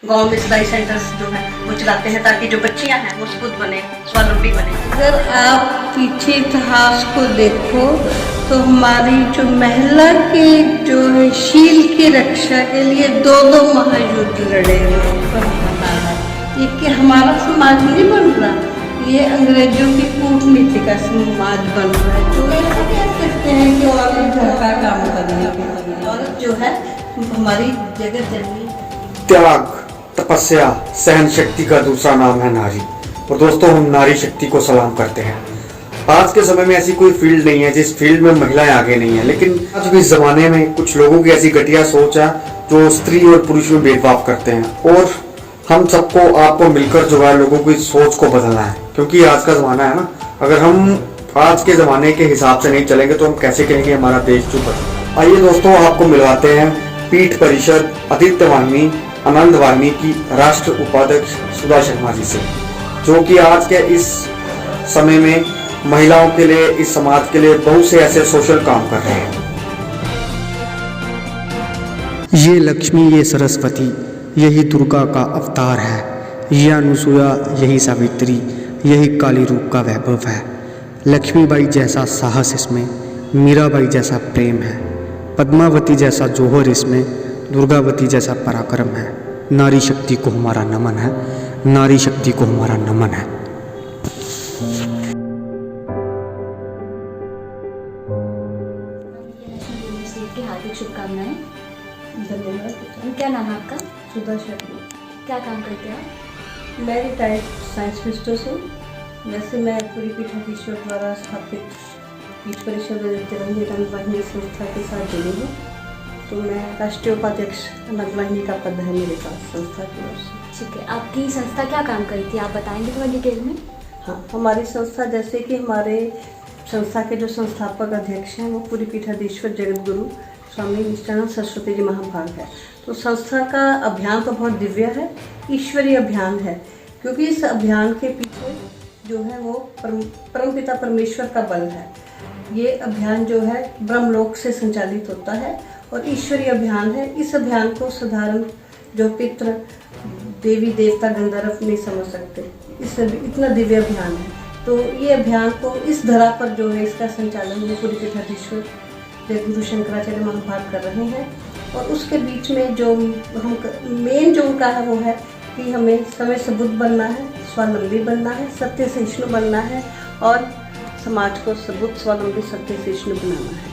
गांव में सिलाई सेंटर्स जो है वो चलाते हैं ताकि जो बच्चियां हैं वो स्फूर्त बने, स्वावलंबी बने। अगर आप पीछे इतिहास को देखो तो हमारी जो महिला के जो है शील की रक्षा के लिए दो महायुद्ध लड़े हुए हैं। ये कि हमारा समाज नहीं बन रहा, ये अंग्रेजों की कूटनीति का समाज बन रहा है। जो ऐसा कह सकते हैं कि औरत घर का काम करने, औरत जो है हमारी जगह जननी। त्याग, तपस्या, सहन शक्ति का दूसरा नाम है नारी। और दोस्तों, हम नारी शक्ति को सलाम करते हैं। आज के समय में ऐसी कोई फील्ड नहीं है जिस फील्ड में महिलाएं आगे नहीं है, लेकिन आज भी इस जमाने में कुछ लोगों की ऐसी घटिया सोच है जो स्त्री और पुरुष में भेदभाव करते हैं। और हम सबको, आपको मिलकर जो है लोगों की सोच को बदलना है, क्योंकि आज का जमाना है ना, अगर हम आज के जमाने के हिसाब से नहीं चलेंगे तो हम कैसे कहेंगे हमारा देश जो बदले। आइए दोस्तों, आपको मिलवाते हैं पीठ परिषद आदित्य वाहिनी आनंद वाहिनी की राष्ट्र उपाध्यक्ष सुधा शर्मा जी से, जो कि आज के इस समय में महिलाओं के लिए, इस समाज के लिए बहुत से ऐसे सोशल काम कर रहे हैं। ये लक्ष्मी, ये सरस्वती, यही दुर्गा का अवतार है। ये अनुसुया, यही सावित्री, यही काली रूप का वैभव है। लक्ष्मीबाई जैसा साहस इसमें, मीराबाई जैसा प्रेम है, पद्मावती जैसा जोहर इसमें, दुर्गावती जैसा पराक्रम है। नारी शक्ति को हमारा नमन है, नारी शक्ति को हमारा नमन है। की हार्दिक शुभकामनाएं। धन्यवाद। क्या नाम है आपका? सुधा शर्मा। क्या काम करते हैं आप? मैं रिटायर्ड साइंस मिस्ट्रेस हूँ। वैसे मैं पूरी पीठाधीश्वर द्वारा स्थापित पीठ परिषद आनंद वाहिनी संस्था के साथ जुड़ी हूँ। तो मैं राष्ट्रीय उपाध्यक्ष आनंद वाहिनी का पद है मेरे पास संस्था की ओर से। ठीक है, आपकी संस्था क्या काम करी थी, आप बताएंगे थोड़ा डिटेल में? हाँ, हमारी संस्था, जैसे कि हमारे संस्था के जो संस्थापक अध्यक्ष हैं वो पूरी पीठाधीश्वर जगत गुरु स्वामी निष्ठानंद सरस्वती जी महाभाग है। तो संस्था का अभियान तो बहुत दिव्य है, ईश्वरीय अभियान है, क्योंकि इस अभियान के पीछे जो है वो परमपिता परमेश्वर का बल है। ये अभियान जो है ब्रह्मलोक से संचालित होता है और ईश्वरीय अभियान है। इस अभियान को साधारण जो पितृ, देवी देवता, गंधर्व नहीं समझ सकते, इस इतना दिव्य अभियान है। तो ये अभियान को इस धरा पर जो है इसका संचालन वो पूरी पीठाधीश्वर गुरु शंकराचार्य महाभाग कर रहे हैं। और उसके बीच में जो हम मेन जो उनका है वो है कि हमें समय से बुद्ध बनना है, स्वावलंबी बनना है, सत्य सहिष्णु बनना है और समाज को सबुद्ध, स्वावलंबी, सत्य सहिष्णु बनाना है।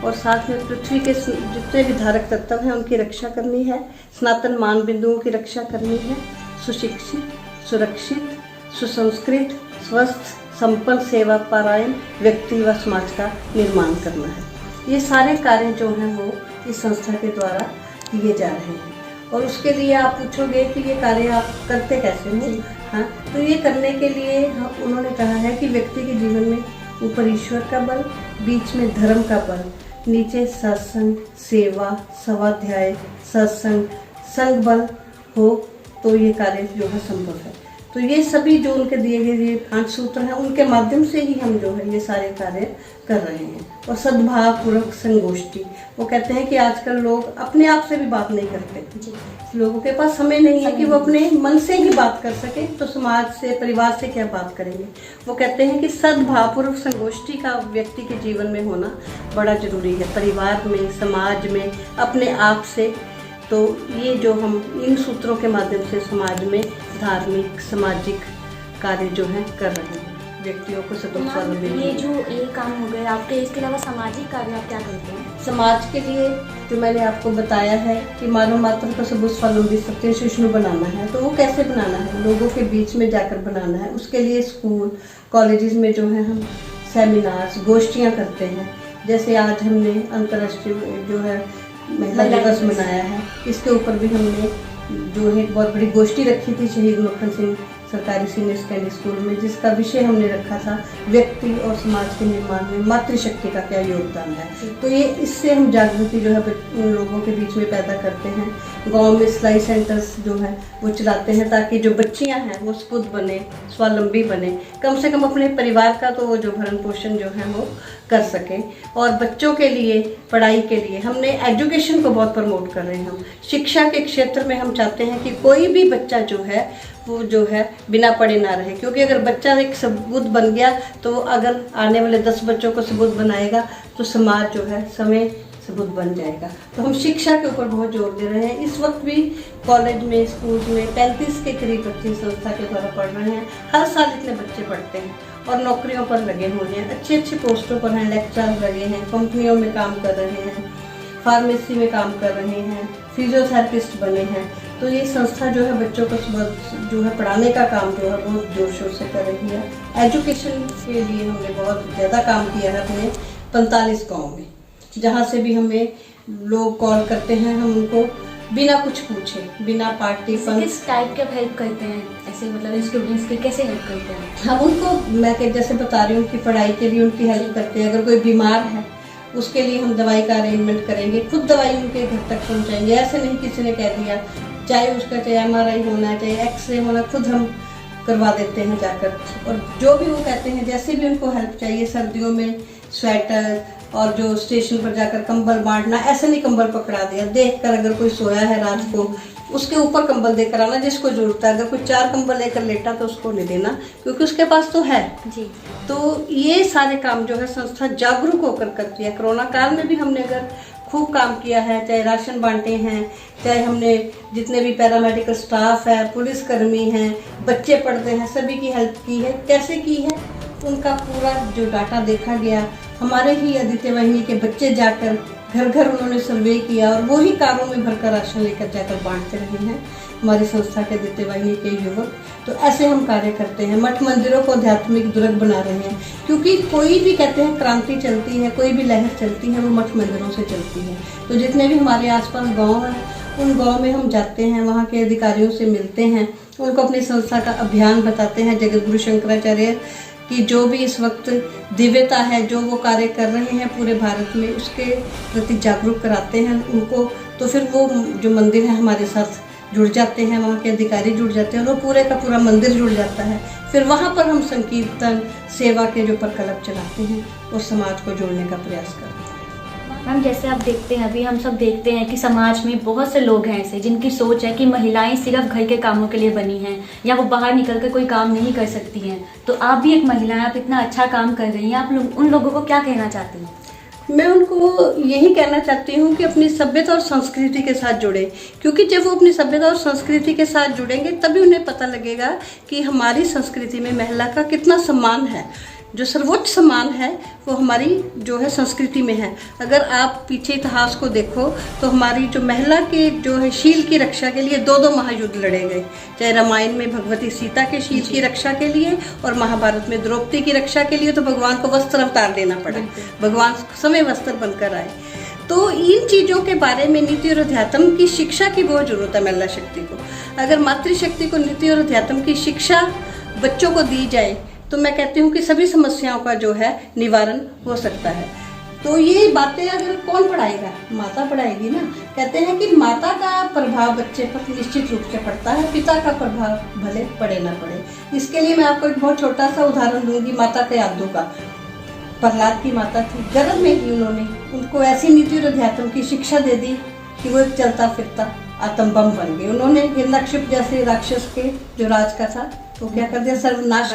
और साथ में पृथ्वी के जितने भी धारक तत्व हैं उनकी रक्षा करनी है, सनातन मान बिंदुओं की रक्षा करनी है, सुशिक्षित, सुरक्षित, सुसंस्कृत, स्वस्थ, संपन्न, सेवा परायण व्यक्ति व समाज का निर्माण करना है। ये सारे कार्य जो हैं वो इस संस्था के द्वारा किए जा रहे हैं। और उसके लिए आप पूछोगे कि ये कार्य आप करते कैसे हैं? हाँ, तो ये करने के लिए उन्होंने कहा है कि व्यक्ति के जीवन में ऊपर ईश्वर का बल, बीच में धर्म का बल, नीचे सत्संग, सेवा, स्वाध्याय, सत्संग, संग बल हो तो ये कार्य जो है संभव है। तो ये सभी जो उनके दिए गए ये 5 सूत्र हैं, उनके माध्यम से ही हम जो है ये सारे कार्य कर रहे हैं। और सद्भाव पूर्वक संगोष्ठी, वो कहते हैं कि आजकल लोग अपने आप से भी बात नहीं करते, लोगों के पास समय नहीं है कि वो अपने मन से ही बात कर सके, तो समाज से, परिवार से क्या बात करेंगे। वो कहते हैं कि सद्भावपूर्वक संगोष्ठी का व्यक्ति के जीवन में होना बड़ा जरूरी है, परिवार में, समाज में, अपने आप से। तो ये जो हम इन सूत्रों के माध्यम से समाज में धार्मिक, सामाजिक कार्य जो है कर रहे हैं, व्यक्तियों को सबुद्ध, स्वावलंबी। ये जो ये काम हो गए आपके, इसके अलावा सामाजिक कार्य आप क्या करते हैं? समाज के लिए जो मैंने आपको बताया है कि मानव मात्र को सबुद्ध, स्वावलंबी, सत्य सहिष्णु बनाना है। तो वो कैसे बनाना है? लोगों के बीच में जाकर बनाना है। उसके लिए स्कूल, कॉलेजेस में जो है हम सेमिनार्स, गोष्ठियाँ करते हैं। जैसे आज हमने अंतर्राष्ट्रीय जो है महिला दिवस मनाया है, इसके ऊपर भी हमने जो है एक बहुत बड़ी गोष्ठी रखी थी शहीद मक्खन सिंह सरकारी सीनियर सेकेंडरी स्कूल में, जिसका विषय हमने रखा था व्यक्ति और समाज के निर्माण में मातृशक्ति का क्या योगदान है। तो ये इससे हम जागृति जो है उन लोगों के बीच में पैदा करते हैं। गांव में सिलाई सेंटर्स जो है वो चलाते हैं ताकि जो बच्चियां हैं वो स्फूर्त बने, स्वावलंबी बने, कम से कम अपने परिवार का तो वो जो भरण पोषण जो है वो कर सकें। और बच्चों के लिए पढ़ाई के लिए हमने एजुकेशन को बहुत प्रमोट कर रहे हैं। हम शिक्षा के क्षेत्र में हम चाहते हैं कि कोई भी बच्चा जो है वो जो है बिना पढ़े ना रहे, क्योंकि अगर बच्चा एक सबूत बन गया तो अगर आने वाले 10 बच्चों को सबूत बनाएगा तो समाज जो है समय सबूत बन जाएगा। तो हम शिक्षा के ऊपर बहुत जोर दे रहे हैं। इस वक्त भी कॉलेज में, स्कूल में 35 के करीब बच्चे संस्था के द्वारा पढ़ रहे हैं। हर साल इतने बच्चे पढ़ते हैं और नौकरियों पर लगे हुए हैं, अच्छी अच्छी पोस्टों पर हैं, लेक्चरर लगे हैं, कंपनियों में काम कर रहे हैं, फार्मेसी में काम कर रहे हैं, फिजियोथेरेपिस्ट बने हैं। तो ये संस्था जो है बच्चों को जो है पढ़ाने का काम जो है बहुत जोर शोर से कर रही है। एजुकेशन के लिए हमने बहुत ज़्यादा काम किया है अपने 45 गाँव में। जहाँ से भी हमें लोग कॉल करते हैं हम उनको बिना कुछ पूछे, बिना पार्टी फंड। किस टाइप के हेल्प करते हैं ऐसे, मतलब स्टूडेंट्स की कैसे हेल्प करते हैं? हम उनको, मैं जैसे बता रही हूँ कि पढ़ाई के लिए उनकी हेल्प करते हैं। अगर कोई बीमार है उसके लिए हम दवाई का अरेंजमेंट करेंगे, खुद दवाई उनके घर तक पहुँचाएंगे। ऐसे नहीं किसी ने कह दिया, चाहे उसका चाहे MRI होना, चाहे एक्सरे होना, खुद हम करवा देते हैं जाकर। और जो भी वो कहते हैं, जैसे भी उनको हेल्प चाहिए, सर्दियों में स्वेटर और जो स्टेशन पर जाकर कंबल बांटना, ऐसे नहीं कंबल पकड़ा दिया, देखकर अगर कोई सोया है रात को उसके ऊपर कंबल देकर आना जिसको जरूरत है। अगर कोई 4 कंबल लेकर लेटा तो उसको नहीं देना, क्योंकि उसके पास तो है जी। तो ये सारे काम जो है संस्था जागरूक होकर करती है। कोरोना काल में भी हमने अगर खूब काम किया है, चाहे राशन बांटे हैं, चाहे हमने जितने भी पैरामेडिकल स्टाफ है, पुलिसकर्मी हैं, बच्चे पढ़ते हैं, सभी की हेल्प की है। कैसे की है उनका पूरा जो डाटा देखा गया। हमारे ही आदित्य वाहिनी के बच्चे जाकर घर घर उन्होंने सर्वे किया और वही कारों में भरकर राशन लेकर जाकर बांटते रहे हैं हमारी संस्था के आदित्य वाहिनी के युवक। तो ऐसे हम कार्य करते हैं। मठ मंदिरों को आध्यात्मिक दुर्ग बना रहे हैं, क्योंकि कोई भी कहते हैं क्रांति चलती है, कोई भी लहर चलती है वो मठ मंदिरों से चलती है। तो जितने भी हमारे आसपास गाँव हैं उन गाँव में हम जाते हैं, वहाँ के अधिकारियों से मिलते हैं, उनको अपनी संस्था का अभियान बताते हैं। जगत गुरु शंकराचार्य कि जो भी इस वक्त दिव्यता है, जो वो कार्य कर रहे हैं पूरे भारत में, उसके प्रति जागरूक कराते हैं उनको। तो फिर वो जो मंदिर है हमारे साथ जुड़ जाते हैं, वहाँ के अधिकारी जुड़ जाते हैं और वो पूरे का पूरा मंदिर जुड़ जाता है। फिर वहाँ पर हम संकीर्तन सेवा के जो प्रकल्प चलाते हैं और समाज को जोड़ने का प्रयास करते हैं। मैम, जैसे आप देखते हैं, अभी हम सब देखते हैं कि समाज में बहुत से लोग हैं ऐसे जिनकी सोच है कि महिलाएं सिर्फ घर के कामों के लिए बनी हैं या वो बाहर निकल कर कोई काम नहीं कर सकती हैं। तो आप भी एक महिला हैं, आप इतना अच्छा काम कर रही हैं, आप उन लोगों को क्या कहना चाहती हैं? मैं उनको यही कहना चाहती हूँ कि अपनी सभ्यता और संस्कृति के साथ जुड़े, क्योंकि जब वो अपनी सभ्यता और संस्कृति के साथ जुड़ेंगे तभी उन्हें पता लगेगा कि हमारी संस्कृति में महिला का कितना सम्मान है। जो सर्वोच्च सम्मान है वो हमारी जो है संस्कृति में है। अगर आप पीछे इतिहास को देखो तो हमारी जो महिला के जो है शील की रक्षा के लिए 2 महायुद्ध लड़े गए, चाहे रामायण में भगवती सीता के शील की रक्षा के लिए और महाभारत में द्रौपदी की रक्षा के लिए तो भगवान को वस्त्र अवतार देना पड़ा, भगवान समय वस्त्र बनकर आए। तो इन चीज़ों के बारे में नीति और अध्यात्म की शिक्षा की बहुत जरूरत है महिला शक्ति को। अगर मातृशक्ति को नीति और अध्यात्म की शिक्षा बच्चों को दी जाए तो मैं कहती हूँ कि सभी समस्याओं का जो है निवारण हो सकता है। तो ये बातें अगर कौन पढ़ाएगा? माता पढ़ाएगी ना। कहते हैं कि माता का प्रभाव बच्चे पर निश्चित रूप से पड़ता है, पिता का प्रभाव भले पड़े ना पड़े। इसके लिए मैं आपको एक बहुत छोटा सा उदाहरण दूंगी माता के यादों का। प्रहलाद की माता थी, गर्भ में ही उन्होंने उनको ऐसी नीति और अध्यात्म की शिक्षा दे दी कि वो एक चलता फिरता आतंक बम बन गए। उन्होंने हिरण्यकशिप जैसे राक्षस के जो राज का था तो क्या कर दिया? सर्वनाश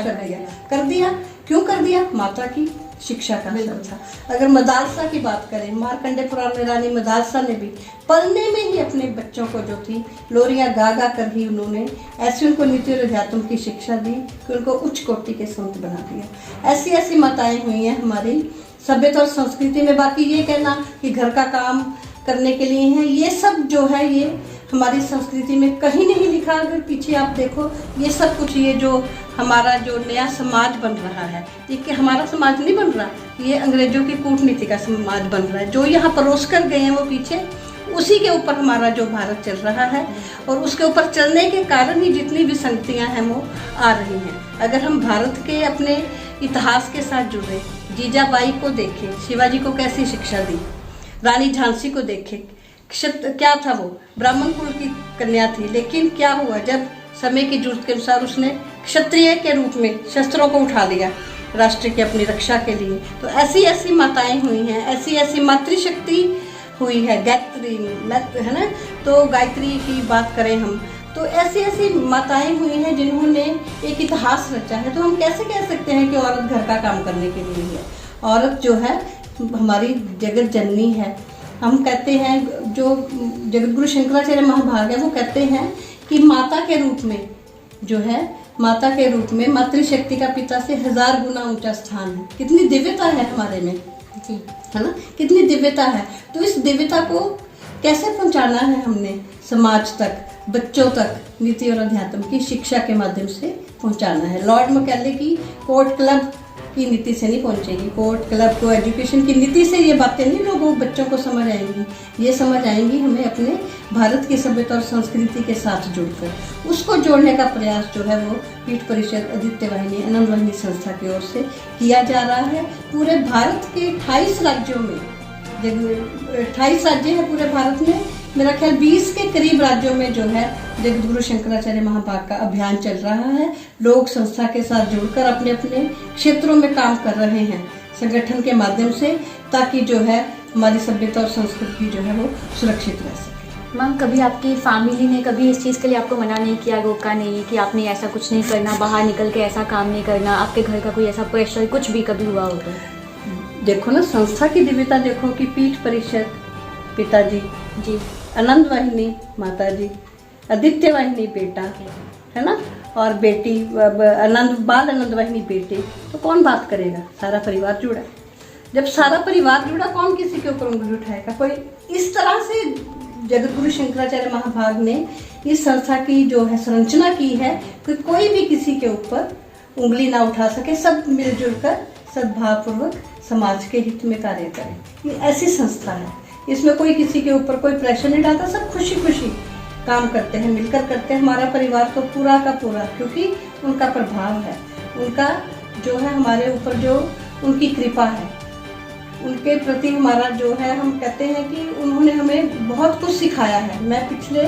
कर दिया। क्यों कर दिया? माता की शिक्षा का असर था। अगर मदालसा की बात करें, मार्कंडे पुराण में रानी मदालसा ने भी पलने में ही अपने बच्चों को जो थी लोरियां गा गा कर ही उन्होंने ऐसी उनको नीति और अध्यात्म की शिक्षा दी कि उनको उच्च कोटि के संत बना दिया। ऐसी ऐसी माताएं हुई हैं हमारी सभ्यता और संस्कृति में। बाकी ये कहना कि घर का काम करने के लिए है, ये सब जो है ये हमारी संस्कृति में कहीं नहीं लिखा। अगर पीछे आप देखो ये सब कुछ, ये जो हमारा जो नया समाज बन रहा है, ये कि हमारा समाज नहीं बन रहा, ये अंग्रेजों की कूटनीति का समाज बन रहा है। जो यहाँ परोस कर गए हैं वो पीछे उसी के ऊपर हमारा जो भारत चल रहा है, और उसके ऊपर चलने के कारण ही जितनी भी संगतियाँ हैं वो आ रही हैं। अगर हम भारत के अपने इतिहास के साथ जुड़े, जीजाबाई को देखें, शिवाजी को कैसी शिक्षा दी, रानी झांसी को देखें, क्या था वो, ब्राह्मण कुल की कन्या थी, लेकिन क्या हुआ जब समय की जरूरत के अनुसार उसने क्षत्रिय के रूप में शस्त्रों को उठा लिया राष्ट्र की अपनी रक्षा के लिए। तो ऐसी ऐसी माताएं हुई हैं, ऐसी ऐसी मातृशक्ति हुई है, गायत्री है ना, तो गायत्री की बात करें हम, तो ऐसी ऐसी माताएं हुई हैं जिन्होंने एक इतिहास रचा है। तो हम कैसे कह सकते हैं कि औरत घर का काम करने के लिए है? औरत जो है हमारी जगत जननी है। हम कहते हैं, जो जगत गुरु शंकराचार्य महाभाग है वो कहते हैं कि माता के रूप में जो है, माता के रूप में मातृशक्ति का पिता से 1000 गुना ऊंचा स्थान है। कितनी दिव्यता है हमारे में जी, है ना, कितनी दिव्यता है। तो इस दिव्यता को कैसे पहुंचाना है हमने समाज तक, बच्चों तक नीति और अध्यात्म की शिक्षा के माध्यम से पहुंचाना है। लॉर्ड मैकॉले की कोर्ट क्लब की नीति से नहीं पहुंचेगी, कोर्ट क्लब को एजुकेशन की नीति से ये बातें नहीं लोगों बच्चों को समझ आएंगी। ये समझ आएंगी हमें अपने भारत की सभ्यता और संस्कृति के साथ जुड़कर। उसको जोड़ने का प्रयास जो है वो पीठ परिषद आदित्य वाहिनी आनंद वाहिनी संस्था की ओर से किया जा रहा है। पूरे भारत के 28 राज्यों में, 28 राज्य है पूरे भारत में, मेरा ख्याल 20 के करीब राज्यों में जो है जगत गुरु शंकराचार्य महाभाग का अभियान चल रहा है। लोग संस्था के साथ जुड़कर अपने अपने क्षेत्रों में काम कर रहे हैं संगठन के माध्यम से, ताकि जो है हमारी सभ्यता और संस्कृति जो है वो सुरक्षित रह सके। मैम, कभी आपकी फैमिली ने कभी इस चीज़ के लिए आपको मना नहीं किया, रोका नहीं कि आपने ऐसा कुछ नहीं करना, बाहर निकल के ऐसा काम नहीं करना, आपके घर का कोई ऐसा प्रेशर कुछ भी कभी हुआ हो? तो देखो ना, संस्था की दिव्यता देखो कि पीठ परिषद पिताजी जी, आनंद वाहिनी माता जी, आदित्य वाहिनी बेटा, है ना, और बेटी आनंद बाल आनंद वाहिनी बेटी, तो कौन बात करेगा? सारा परिवार जुड़ा। जब सारा परिवार जुड़ा, कौन किसी के ऊपर उंगली उठाएगा? कोई इस तरह से जगत गुरु शंकराचार्य महाभाग ने इस संस्था की जो है संरचना की है कि कोई भी किसी के ऊपर उंगली ना उठा सके, सब मिलजुल कर सद्भावपूर्वक समाज के हित में कार्य करें। ये ऐसी संस्था है, इसमें कोई किसी के ऊपर कोई प्रेशर नहीं डालता, सब खुशी खुशी काम करते हैं, मिलकर करते हैं। हमारा परिवार तो पूरा का पूरा, क्योंकि उनका प्रभाव है, उनका जो है हमारे ऊपर जो उनकी कृपा है, उनके प्रति हमारा जो है, हम कहते हैं कि उन्होंने हमें बहुत कुछ सिखाया है। मैं पिछले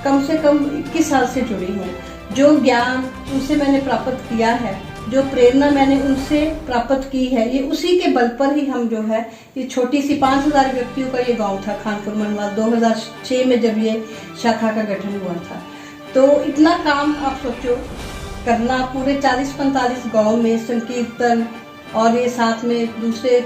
कम से कम 21 साल से जुड़ी हूँ। जो ज्ञान उनसे मैंने प्राप्त किया है, जो प्रेरणा मैंने उनसे प्राप्त की है, ये उसी के बल पर ही हम जो है, ये छोटी सी 5000 व्यक्तियों का ये गांव था खानपुर मनवाल, 2006 में जब ये शाखा का गठन हुआ था। तो इतना काम आप सोचो करना, पूरे 40-45 गाँव में संकीर्तन और ये साथ में दूसरे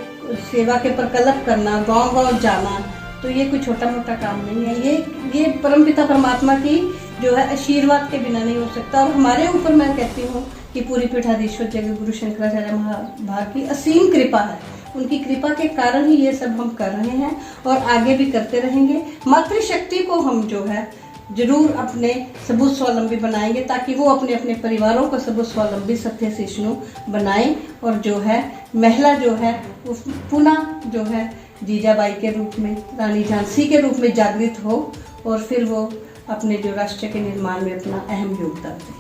सेवा के प्रकल्प करना, गांव-गांव जाना, तो ये कोई छोटा मोटा काम नहीं है। ये परमपिता परमात्मा की जो है आशीर्वाद के बिना नहीं हो सकता। और हमारे ऊपर मैं कहती हूँ कि पूरी पीठाधीश्वर जगत गुरु शंकराचार्य महाभाग की असीम कृपा है। उनकी कृपा के कारण ही ये सब हम कर रहे हैं और आगे भी करते रहेंगे। मातृशक्ति को हम जो है जरूर अपने सबूत स्वावलंबी बनाएंगे, ताकि वो अपने अपने परिवारों को सबूत स्वावलंबी सत्य शिष्णु बनाएं, और जो है महिला जो है वो पुनः जो है जीजाबाई के रूप में, रानी झांसी के रूप में जागृत हो, और फिर वो अपने जो राष्ट्र के निर्माण में अपना अहम योगदान दे।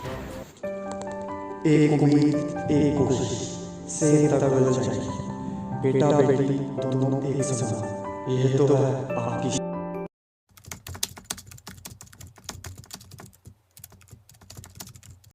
एक उम्मीद, एक कोशिश से तक जाएगी, बेटा बेटी दोनों एक समान, ये तो है आपकी